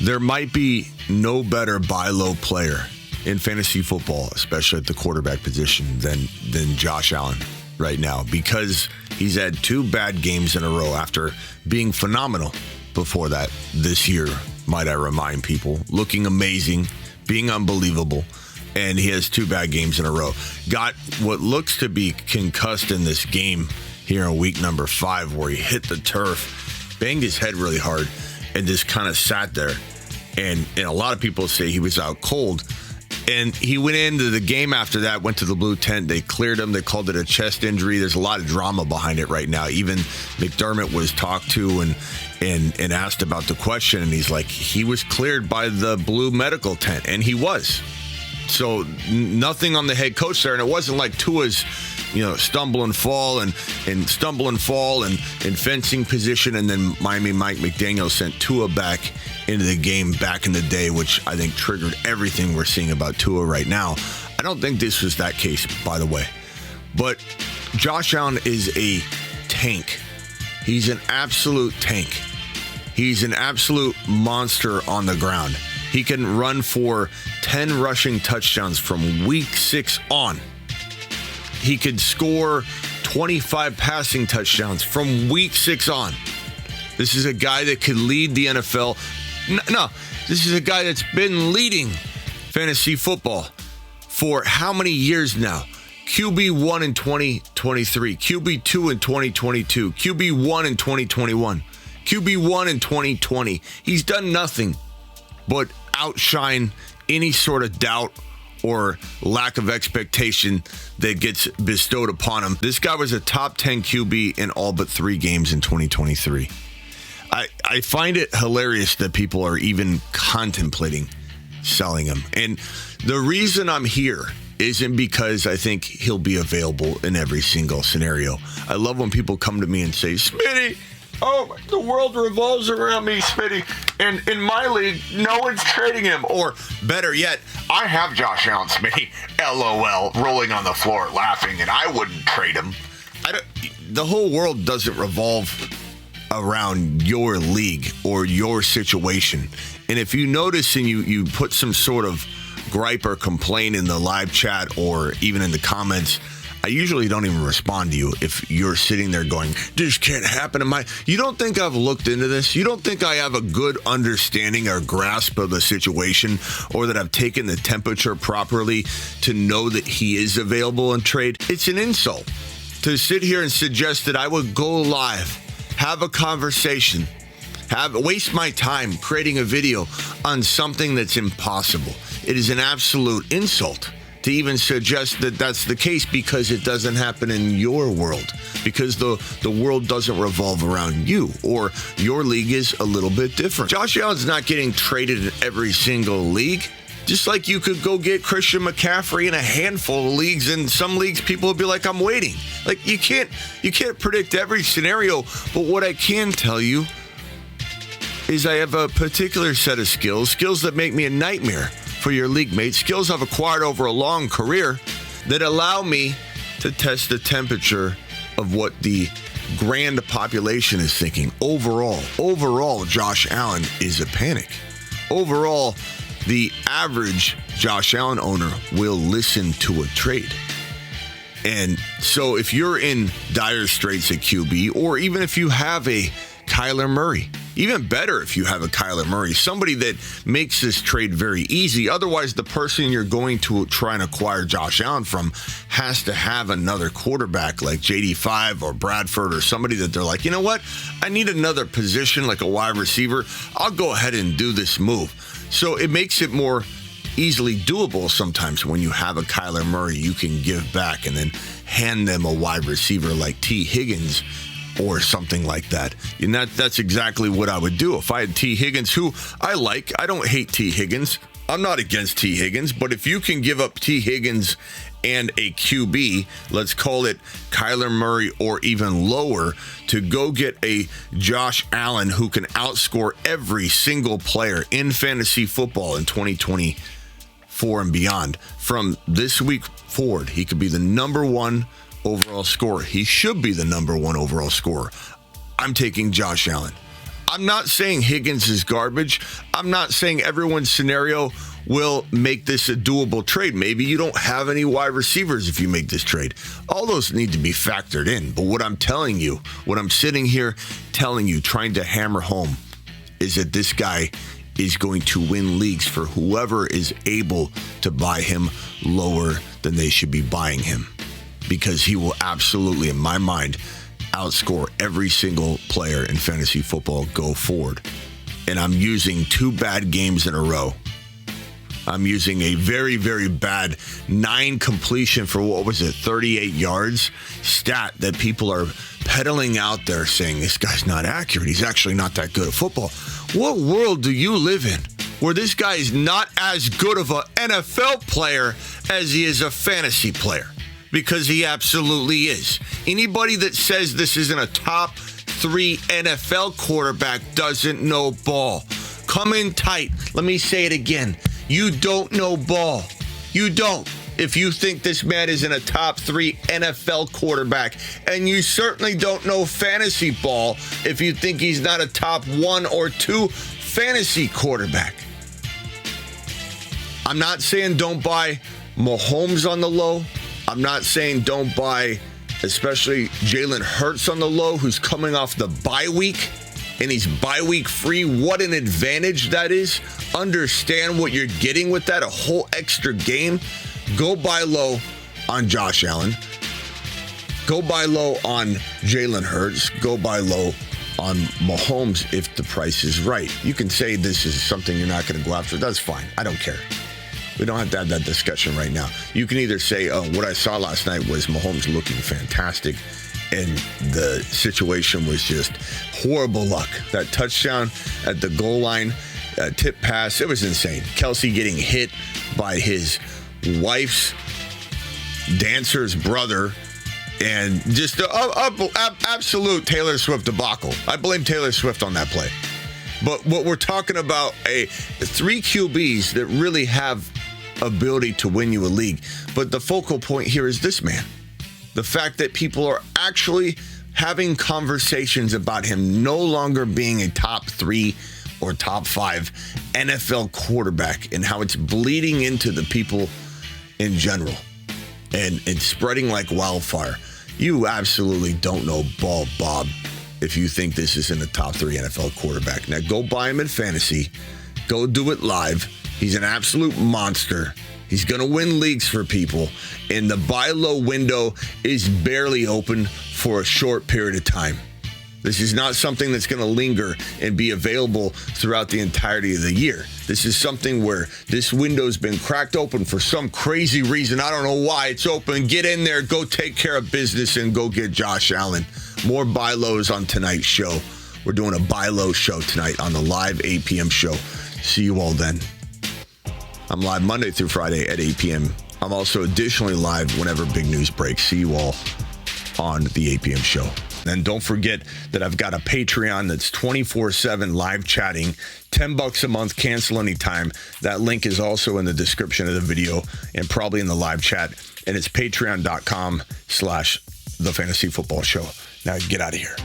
There might be no better buy low player in fantasy football, especially at the quarterback position, than Josh Allen right now, because he's had 2 bad games in a row after being phenomenal before that this year, might I remind people. Looking amazing, being unbelievable, and he has 2 bad games in a row. Got what looks to be concussed in this game here in week number 5, where he hit the turf, banged his head really hard, and just kind of sat there. And a lot of people say he was out cold. And he went into the game after that, went to the blue tent. They cleared him. They called it a chest injury. There's a lot of drama behind it right now. Even McDermott was talked to and asked about the question. And he's like, he was cleared by the blue medical tent. And he was. So nothing on the head coach there. And it wasn't like Tua's, stumble and fall and fencing position. And then Miami Mike McDaniel sent Tua back into the game back in the day, which I think triggered everything we're seeing about Tua right now. I don't think this was that case, by the way. But Josh Allen is a tank. He's an absolute tank. He's an absolute monster on the ground. He can run for 10 rushing touchdowns from week 6 on. He could score 25 passing touchdowns from week 6 on. This is a guy that could lead the NFL. No, this is a guy that's been leading fantasy football for how many years now? QB1 in 2023, QB2 in 2022, QB1 in 2021, QB1 in 2020. He's done nothing but outshine any sort of doubt or lack of expectation that gets bestowed upon him. This guy was a top 10 QB in all but 3 games in 2023. I find it hilarious that people are even contemplating selling him. And the reason I'm here isn't because I think he'll be available in every single scenario. I love when people come to me and say, Smitty, the world revolves around me, Smitty. And in my league, no one's trading him. Or better yet, I have Josh Allen, Smitty, LOL, rolling on the floor laughing, and I wouldn't trade him. The whole world doesn't revolve around your league or your situation. And if you notice and you put some sort of gripe or complaint in the live chat or even in the comments, I usually don't even respond to you if you're sitting there going, this can't happen to you don't think I've looked into this? You don't think I have a good understanding or grasp of the situation, or that I've taken the temperature properly to know that he is available in trade? It's an insult to sit here and suggest that I would go live, have a conversation, waste my time creating a video on something that's impossible. It is an absolute insult to even suggest that that's the case, because it doesn't happen in your world, because the world doesn't revolve around you, or your league is a little bit different. Josh Allen's not getting traded in every single league. Just like you could go get Christian McCaffrey in a handful of leagues. In some leagues, people would be like, I'm waiting. Like, you can't predict every scenario. But what I can tell you is I have a particular set of skills that make me a nightmare for your league mates, skills I've acquired over a long career that allow me to test the temperature of what the grand population is thinking. Overall, Josh Allen is a panic. Overall, the average Josh Allen owner will listen to a trade. And so if you're in dire straits at QB, or even if you have a Kyler Murray, even better if you have a Kyler Murray, somebody that makes this trade very easy. Otherwise, the person you're going to try and acquire Josh Allen from has to have another quarterback like JD5 or Bradford, or somebody that they're like, you know what? I need another position like a wide receiver. I'll go ahead and do this move. So it makes it more easily doable sometimes when you have a Kyler Murray you can give back and then hand them a wide receiver like T. Higgins or something like that. And that's exactly what I would do if I had T. Higgins, who I like. I don't hate T. Higgins. I'm not against T. Higgins, but if you can give up T. Higgins and a QB, let's call it Kyler Murray or even lower, to go get a Josh Allen who can outscore every single player in fantasy football in 2024 and beyond, from this week forward, he could be the number 1 overall scorer. He should be the number 1 overall scorer. I'm taking Josh Allen. I'm not saying Higgins is garbage. I'm not saying everyone's scenario will make this a doable trade. Maybe you don't have any wide receivers if you make this trade. All those need to be factored in. But what I'm telling you, what I'm sitting here telling you, trying to hammer home, is that this guy is going to win leagues for whoever is able to buy him lower than they should be buying him. Because he will absolutely, in my mind, outscore every single player in fantasy football go forward. And I'm using 2 bad games in a row. I'm using a very, very bad 9 completion for, 38 yards stat that people are peddling out there saying this guy's not accurate. He's actually not that good at football. What world do you live in where this guy is not as good of an NFL player as he is a fantasy player? Because he absolutely is. Anybody that says this isn't a top 3 NFL quarterback doesn't know ball. Come in tight. Let me say it again. You don't know ball. You don't. If you think this man isn't a top 3 NFL quarterback, and you certainly don't know fantasy ball if you think he's not a top 1 or 2 fantasy quarterback. I'm not saying don't buy Mahomes on the low. I'm not saying don't buy, especially Jalen Hurts on the low, who's coming off the bye week, and he's bye week free. What an advantage that is. Understand what you're getting with that, a whole extra game. Go buy low on Josh Allen. Go buy low on Jalen Hurts. Go buy low on Mahomes if the price is right. You can say this is something you're not going to go after. That's fine. I don't care. We don't have to have that discussion right now. You can either say, oh, what I saw last night was Mahomes looking fantastic, and the situation was just horrible luck. That touchdown at the goal line, tip pass, it was insane. Kelsey getting hit by his wife's dancer's brother, and just absolute Taylor Swift debacle. I blame Taylor Swift on that play. But what we're talking about, 3 QBs that really have ability to win you a league. But the focal point here is this man. The fact that people are actually having conversations about him no longer being a top 3 or top 5 NFL quarterback, and how it's bleeding into the people in general. And it's spreading like wildfire. You absolutely don't know ball, Bob, if you think this isn't a top 3 NFL quarterback. Now go buy him in fantasy. Go do it live. He's an absolute monster. He's going to win leagues for people. And the buy low window is barely open for a short period of time. This is not something that's going to linger and be available throughout the entirety of the year. This is something where this window's been cracked open for some crazy reason. I don't know why it's open. Get in there, go take care of business, and go get Josh Allen. More buy lows on tonight's show. We're doing a buy low show tonight on the live 8 p.m. show. See you all then. I'm live Monday through Friday at 8 p.m. I'm also additionally live whenever big news breaks. See you all on the 8 p.m. show. And don't forget that I've got a Patreon that's 24/7 live chatting, $10 a month, cancel anytime. That link is also in the description of the video and probably in the live chat. And it's patreon.com/The Fantasy Football Show. Now get out of here.